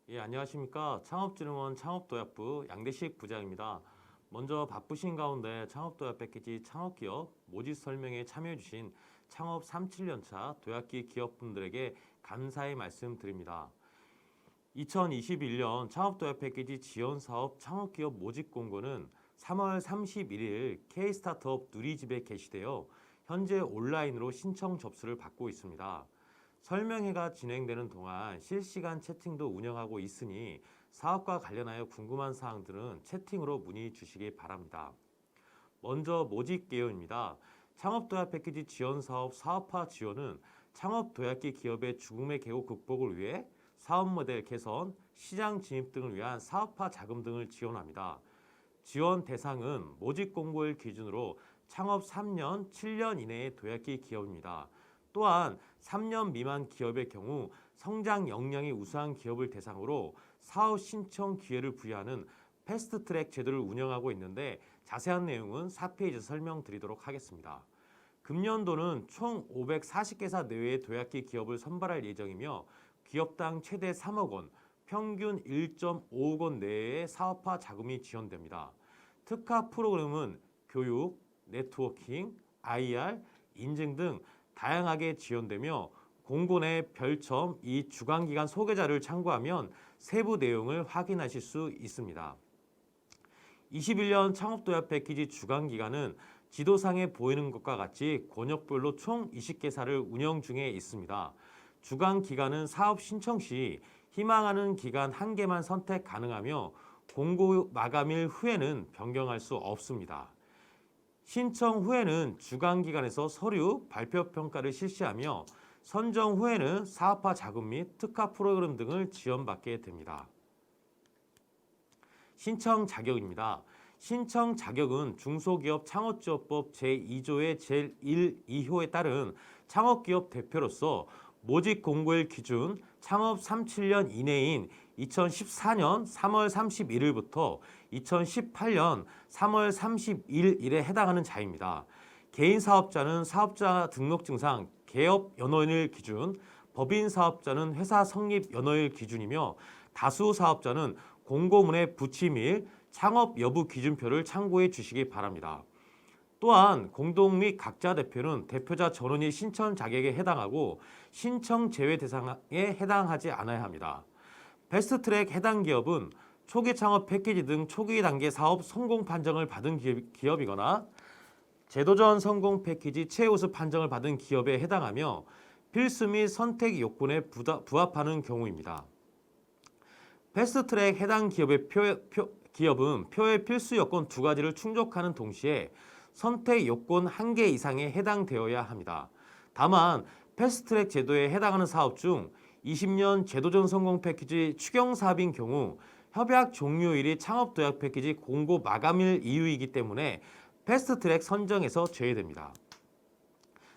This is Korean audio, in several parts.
예, 안녕하십니까. 창업진흥원 창업도약부 양대식 부장입니다. 먼저 바쁘신 가운데 창업도약 패키지 창업기업 모집 설명에 참여해주신 창업 3~7년차 도약기 기업분들에게 감사의 말씀 드립니다. 2021년 창업도약 패키지 지원사업 창업기업 모집 공고는 3월 31일 K스타트업 누리집에 게시되어 현재 온라인으로 신청 접수를 받고 있습니다. 설명회가 진행되는 동안 실시간 채팅도 운영하고 있으니 사업과 관련하여 궁금한 사항들은 채팅으로 문의 주시기 바랍니다. 먼저 모집 개요입니다. 창업도약 패키지 지원사업 사업화 지원은 창업도약기 기업의 죽음의 계곡 극복을 위해 사업 모델 개선, 시장 진입 등을 위한 사업화 자금 등을 지원합니다. 지원 대상은 모집 공고일 기준으로 창업 3년, 7년 이내의 도약기 기업입니다. 또한 3년 미만 기업의 경우 성장 역량이 우수한 기업을 대상으로 사업 신청 기회를 부여하는 패스트트랙 제도를 운영하고 있는데 자세한 내용은 4페이지 설명드리도록 하겠습니다. 금년도는 총 540개사 내외의 도약기 기업을 선발할 예정이며 기업당 최대 3억 원, 평균 1.5억 원 내외의 사업화 자금이 지원됩니다. 특화 프로그램은 교육, 네트워킹, IR, 인증 등 다양하게 지원되며 공고 내 별첨 이 주관기관 소개자를 참고하면 세부 내용을 확인하실 수 있습니다. 21년 창업도약 패키지 주관기관은 지도상에 보이는 것과 같이 권역별로 총 20개사를 운영 중에 있습니다. 주관기관은 사업 신청 시 희망하는 기간 1개만 선택 가능하며 공고 마감일 후에는 변경할 수 없습니다. 신청 후에는 주관기관에서 서류, 발표 평가를 실시하며 선정 후에는 사업화 자금 및 특화 프로그램 등을 지원받게 됩니다. 신청 자격입니다. 신청 자격은 중소기업 창업지원법 제2조의 제1, 2호에 따른 창업기업 대표로서 모집 공고일 기준 창업 3~7년 이내인 2014년 3월 31일부터 2018년 3월 31일에 해당하는 자입니다. 개인 사업자는 사업자 등록증상 개업 연원일 기준, 법인 사업자는 회사 성립 연원일 기준이며 다수 사업자는 공고문의 부침일, 창업 여부 기준표를 참고해 주시기 바랍니다. 또한 공동 및 각자 대표는 대표자 전원이 신청 자격에 해당하고 신청 제외 대상에 해당하지 않아야 합니다. 패스트트랙 해당 기업은 초기 창업 패키지 등 초기 단계 사업 성공 판정을 받은 기업이거나 제도전 성공 패키지 최우수 판정을 받은 기업에 해당하며 필수 및 선택 요건에 부합하는 경우입니다. 패스트트랙 해당 기업은 표의 필수 요건 2가지를 충족하는 동시에 선택 요건 1개 이상에 해당되어야 합니다. 다만 패스트트랙 제도에 해당하는 사업 중 20년 제도전 성공 패키지 추경 사업인 경우 협약 종료일이 창업도약 패키지 공고 마감일 이후이기 때문에 패스트트랙 선정에서 제외됩니다.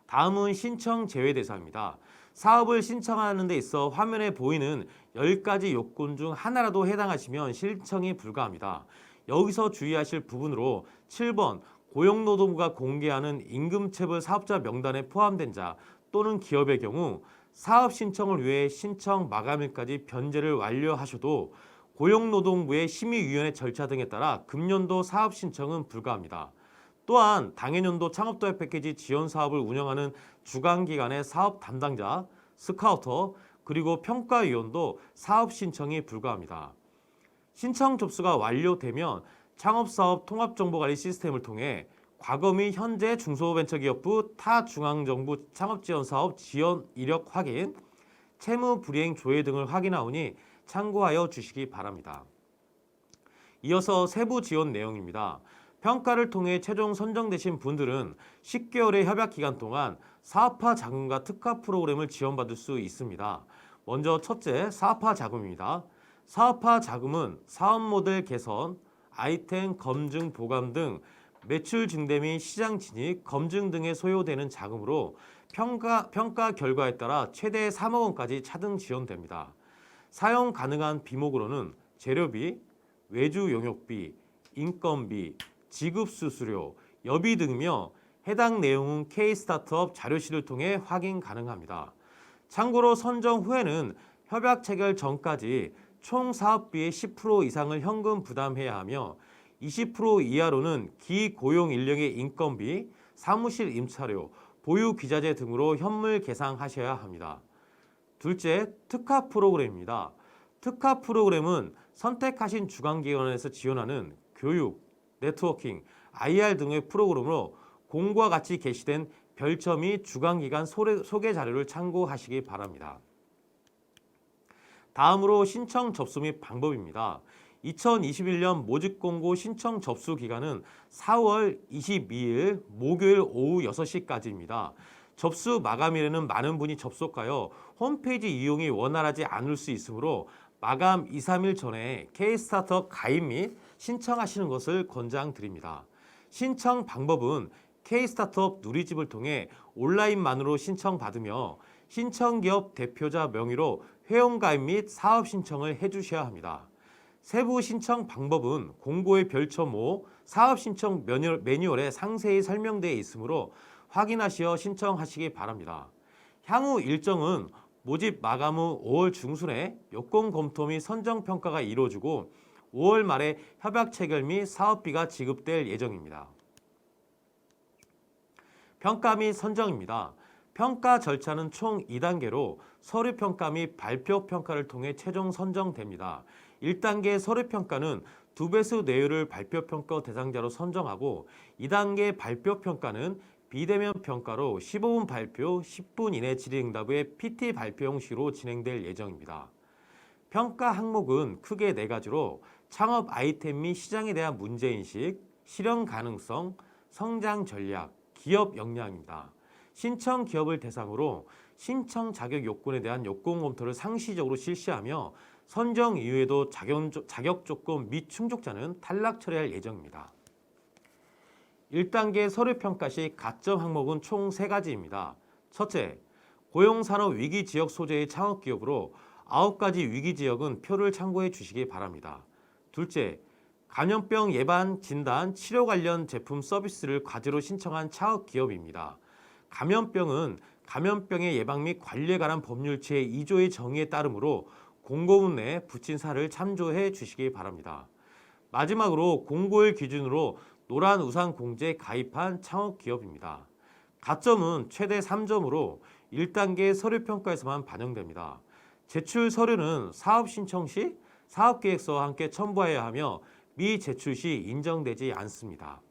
다음은 신청 제외 대상입니다. 사업을 신청하는 데 있어 화면에 보이는 10가지 요건 중 하나라도 해당하시면 신청이 불가합니다. 여기서 주의하실 부분으로 7번 고용노동부가 공개하는 임금체불 사업자 명단에 포함된 자 또는 기업의 경우 사업 신청을 위해 신청 마감일까지 변제를 완료하셔도 고용노동부의 심의위원회 절차 등에 따라 금년도 사업 신청은 불가합니다. 또한 당해년도 창업도약 패키지 지원 사업을 운영하는 주관기관의 사업 담당자, 스카우터, 그리고 평가위원도 사업 신청이 불가합니다. 신청 접수가 완료되면 창업사업 통합정보관리 시스템을 통해 과거 및 현재 중소벤처기업부 타중앙정부 창업지원사업 지원 이력 확인, 채무 불이행 조회 등을 확인하오니 참고하여 주시기 바랍니다. 이어서 세부 지원 내용입니다. 평가를 통해 최종 선정되신 분들은 10개월의 협약 기간 동안 사업화 자금과 특화 프로그램을 지원받을 수 있습니다. 먼저 첫째, 사업화 자금입니다. 사업화 자금은 사업 모델 개선, 아이템 검증 보관 등 매출 증대 및 시장 진입, 검증 등에 소요되는 자금으로 평가 결과에 따라 최대 3억 원까지 차등 지원됩니다. 사용 가능한 비목으로는 재료비, 외주 용역비, 인건비, 지급 수수료, 여비 등이며 해당 내용은 K스타트업 자료실을 통해 확인 가능합니다. 참고로 선정 후에는 협약 체결 전까지 총 사업비의 10% 이상을 현금 부담해야 하며 20% 이하로는 기고용 인력의 인건비, 사무실 임차료, 보유 기자재 등으로 현물 계상하셔야 합니다. 둘째, 특화 프로그램입니다. 특화 프로그램은 선택하신 주관기관에서 지원하는 교육, 네트워킹, IR 등의 프로그램으로 공과 같이 게시된 별처 및 주관기관 소개 자료를 참고하시기 바랍니다. 다음으로 신청 접수 및 방법입니다. 2021년 모집공고 신청 접수 기간은 4월 22일 목요일 오후 6시까지입니다. 접수 마감일에는 많은 분이 접속하여 홈페이지 이용이 원활하지 않을 수 있으므로 마감 2, 3일 전에 K-스타트업 가입 및 신청하시는 것을 권장드립니다. 신청 방법은 K-스타트업 누리집을 통해 온라인만으로 신청받으며 신청기업 대표자 명의로 회원가입 및 사업 신청을 해주셔야 합니다. 세부 신청 방법은 공고의 별첨5 사업 신청 매뉴얼에 상세히 설명되어 있으므로 확인하시어 신청하시기 바랍니다. 향후 일정은 모집 마감 후 5월 중순에 요건 검토 및 선정 평가가 이루어지고 5월 말에 협약 체결 및 사업비가 지급될 예정입니다. 평가 및 선정입니다. 평가 절차는 총 2단계로 서류평가 및 발표평가를 통해 최종 선정됩니다. 1단계 서류평가는 2배수 내용을 발표평가 대상자로 선정하고 2단계 발표평가는 비대면 평가로 15분 발표, 10분 이내 질의응답의 PT 발표 형식으로 진행될 예정입니다. 평가 항목은 크게 4가지로 창업 아이템 및 시장에 대한 문제인식, 실현 가능성, 성장 전략, 기업 역량입니다. 신청 기업을 대상으로 신청 자격 요건에 대한 요건 검토를 상시적으로 실시하며 선정 이후에도 자격 조건 및 충족자는 탈락 처리할 예정입니다. 1단계 서류평가 시 가점 항목은 총 3가지입니다. 첫째, 고용산업 위기지역 소재의 창업기업으로 9가지 위기지역은 표를 참고해 주시기 바랍니다. 둘째, 감염병 예방, 진단, 치료 관련 제품 서비스를 과제로 신청한 창업기업입니다. 감염병은 감염병의 예방 및 관리에 관한 법률 제2조의 정의에 따르므로 공고문 내에 붙인 사를 참조해 주시기 바랍니다. 마지막으로 공고일 기준으로 노란 우산 공제에 가입한 창업기업입니다. 가점은 최대 3점으로 1단계 서류평가에서만 반영됩니다. 제출 서류는 사업 신청 시 사업계획서와 함께 첨부해야 하며 미제출 시 인정되지 않습니다.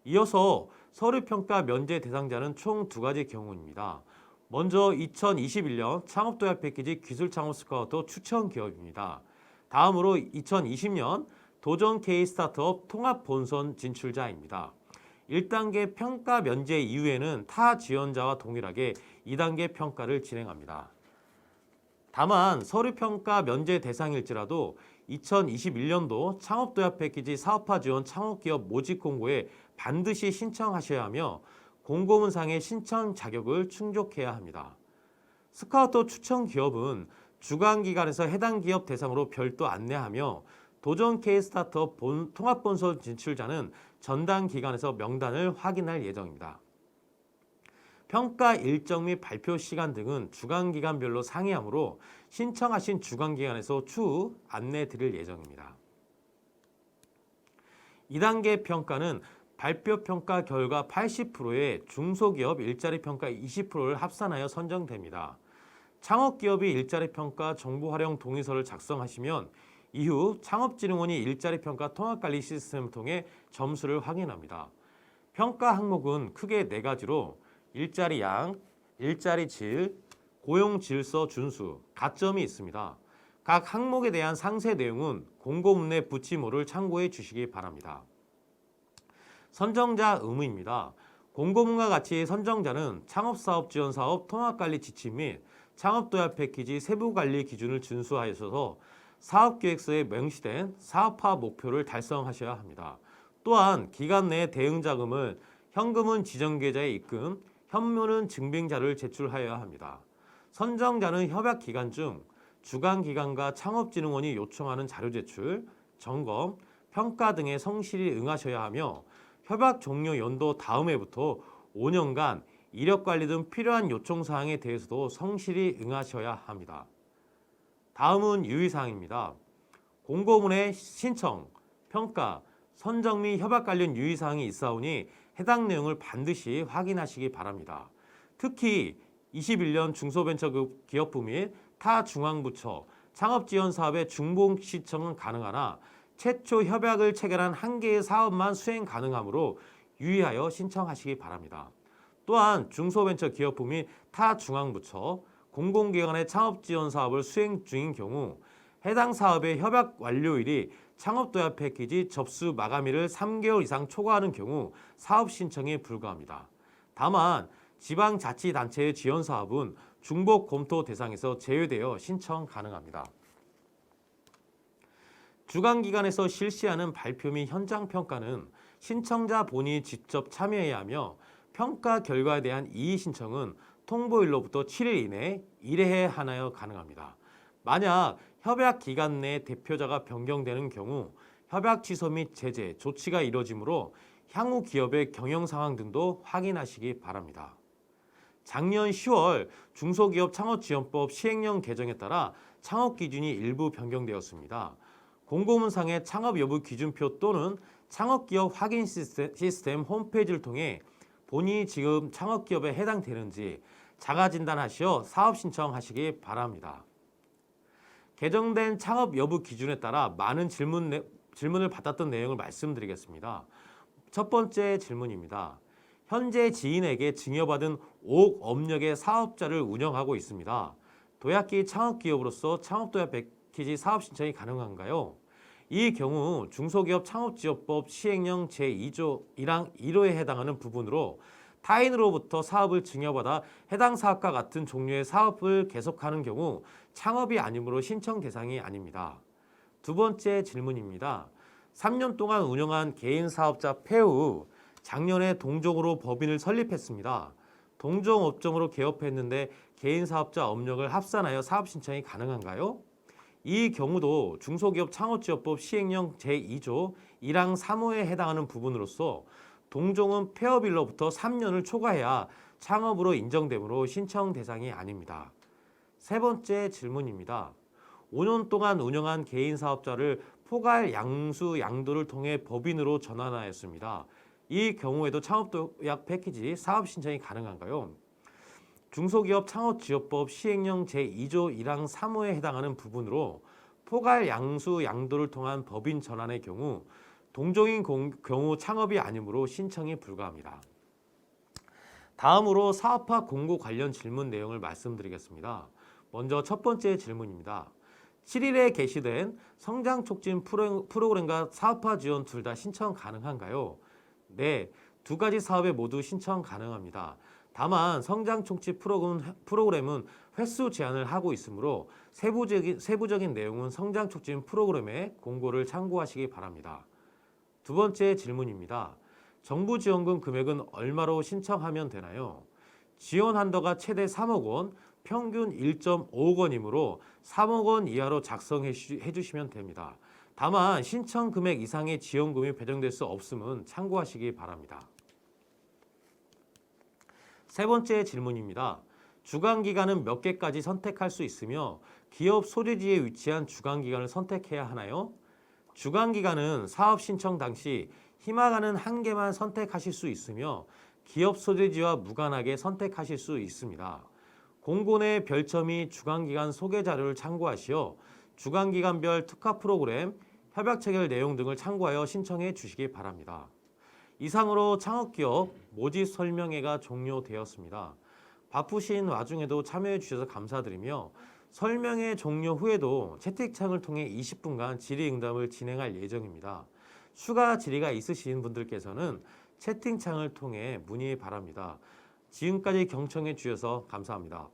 이어서 서류평가 면제 대상자는 총 2가지 경우입니다. 먼저 2021년 창업도약 패키지 기술창업 스카우트 추천 기업입니다. 다음으로 2020년 도전 K-스타트업 통합 본선 진출자입니다. 1단계 평가 면제 이후에는 타 지원자와 동일하게 2단계 평가를 진행합니다. 다만 서류평가 면제 대상일지라도 2021년도 창업도약 패키지 사업화 지원 창업기업 모집 공고에 반드시 신청하셔야 하며 공고문상의 신청 자격을 충족해야 합니다. 스카우트 추천 기업은 주관기관에서 해당 기업 대상으로 별도 안내하며 도전 K-스타트업 통합본선 진출자는 전담 기관에서 명단을 확인할 예정입니다. 평가 일정 및 발표 시간 등은 주관기관별로 상의하므로 신청하신 주관기관에서 추후 안내 드릴 예정입니다. 2단계 평가는 발표평가 결과 80%의 중소기업 일자리평가 20%를 합산하여 선정됩니다. 창업기업이 일자리평가 정보활용 동의서를 작성하시면 이후 창업진흥원이 일자리평가 통합관리 시스템을 통해 점수를 확인합니다. 평가 항목은 크게 4가지로 일자리 양, 일자리 질, 고용 질서 준수, 가점이 있습니다. 각 항목에 대한 상세 내용은 공고문 내 붙이모를 참고해 주시기 바랍니다. 선정자 의무입니다. 공고문과 같이 선정자는 창업사업지원사업 통합관리 지침 및 창업도약 패키지 세부관리 기준을 준수하셔서 사업계획서에 명시된 사업화 목표를 달성하셔야 합니다. 또한 기간 내 대응자금을 현금은 지정계좌에 입금, 현물은 증빙자료를 제출하여야 합니다. 선정자는 협약 기간 중 주관기관과 창업진흥원이 요청하는 자료 제출, 점검, 평가 등에 성실히 응하셔야 하며 협약 종료 연도 다음 해부터 5년간 이력관리 등 필요한 요청사항에 대해서도 성실히 응하셔야 합니다. 다음은 유의사항입니다. 공고문의 신청, 평가, 선정 및 협약 관련 유의사항이 있사오니 해당 내용을 반드시 확인하시기 바랍니다. 특히 21년 중소벤처기업부 및 타 중앙부처 창업지원사업의 중복 신청은 가능하나 최초 협약을 체결한 한 개의 사업만 수행 가능하므로 유의하여 신청하시기 바랍니다. 또한 중소벤처기업부 및 타 중앙부처, 공공기관의 창업지원사업을 수행 중인 경우 해당 사업의 협약 완료일이 창업도약 패키지 접수 마감일을 3개월 이상 초과하는 경우 사업 신청에 불과합니다. 다만 지방자치단체의 지원사업은 중복 검토 대상에서 제외되어 신청 가능합니다. 주관기관에서 실시하는 발표 및 현장 평가는 신청자 본인이 직접 참여해야 하며 평가 결과에 대한 이의 신청은 통보일로부터 7일 이내 1회 하나여 가능합니다. 만약 협약 기간 내 대표자가 변경되는 경우 협약 취소 및 제재, 조치가 이뤄지므로 향후 기업의 경영 상황 등도 확인하시기 바랍니다. 작년 10월 중소기업 창업지원법 시행령 개정에 따라 창업 기준이 일부 변경되었습니다. 공고문상의 창업 여부 기준표 또는 창업기업 확인 시스템 홈페이지를 통해 본인이 지금 창업기업에 해당되는지 자가진단하시어 사업 신청하시기 바랍니다. 개정된 창업 여부 기준에 따라 많은 질문을 받았던 내용을 말씀드리겠습니다. 첫 번째 질문입니다. 현재 지인에게 증여받은 5억 업력의 사업자를 운영하고 있습니다. 도약기 창업기업으로서 창업도약 패키지 사업 신청이 가능한가요? 이 경우 중소기업 창업지원법 시행령 제2조 1항 1호에 해당하는 부분으로 타인으로부터 사업을 증여받아 해당 사업과 같은 종류의 사업을 계속하는 경우 창업이 아니므로 신청 대상이 아닙니다. 두 번째 질문입니다. 3년 동안 운영한 개인 사업자 폐후, 작년에 동종으로 법인을 설립했습니다. 동종업종으로 개업했는데 개인 사업자 업력을 합산하여 사업 신청이 가능한가요? 이 경우도 중소기업 창업지원법 시행령 제2조 1항 3호에 해당하는 부분으로서 동종은 폐업일로부터 3년을 초과해야 창업으로 인정되므로 신청 대상이 아닙니다. 세 번째 질문입니다. 5년 동안 운영한 개인 사업자를 포괄 양수 양도를 통해 법인으로 전환하였습니다. 이 경우에도 창업도약 패키지 사업 신청이 가능한가요? 중소기업 창업지원법 시행령 제2조 1항 3호에 해당하는 부분으로 포괄 양수 양도를 통한 법인 전환의 경우 동종인 경우 창업이 아니므로 신청이 불가합니다. 다음으로 사업화 공고 관련 질문 내용을 말씀드리겠습니다. 먼저 첫 번째 질문입니다. 7일에 게시된 성장 촉진 프로그램과 사업화 지원 둘 다 신청 가능한가요? 네, 두 가지 사업에 모두 신청 가능합니다. 다만 성장 촉진 프로그램은 횟수 제한을 하고 있으므로 세부적인 내용은 성장 촉진 프로그램의 공고를 참고하시기 바랍니다. 두 번째 질문입니다. 정부 지원금 금액은 얼마로 신청하면 되나요? 지원 한도가 최대 3억 원, 평균 1.5억 원이므로 3억 원 이하로 작성해 주시면 됩니다. 다만 신청 금액 이상의 지원금이 배정될 수 없음은 참고하시기 바랍니다. 세 번째 질문입니다. 주관기관은 몇 개까지 선택할 수 있으며 기업 소재지에 위치한 주관기관을 선택해야 하나요? 주관기관은 사업 신청 당시 희망하는 한 개만 선택하실 수 있으며 기업 소재지와 무관하게 선택하실 수 있습니다. 공고 내 별첨 및 주관기관 소개 자료를 참고하시어 주관기관별 특화 프로그램, 협약 체결 내용 등을 참고하여 신청해 주시기 바랍니다. 이상으로 창업기업 모집 설명회가 종료되었습니다. 바쁘신 와중에도 참여해 주셔서 감사드리며 설명회 종료 후에도 채팅창을 통해 20분간 질의응답을 진행할 예정입니다. 추가 질의가 있으신 분들께서는 채팅창을 통해 문의 바랍니다. 지금까지 경청해 주셔서 감사합니다.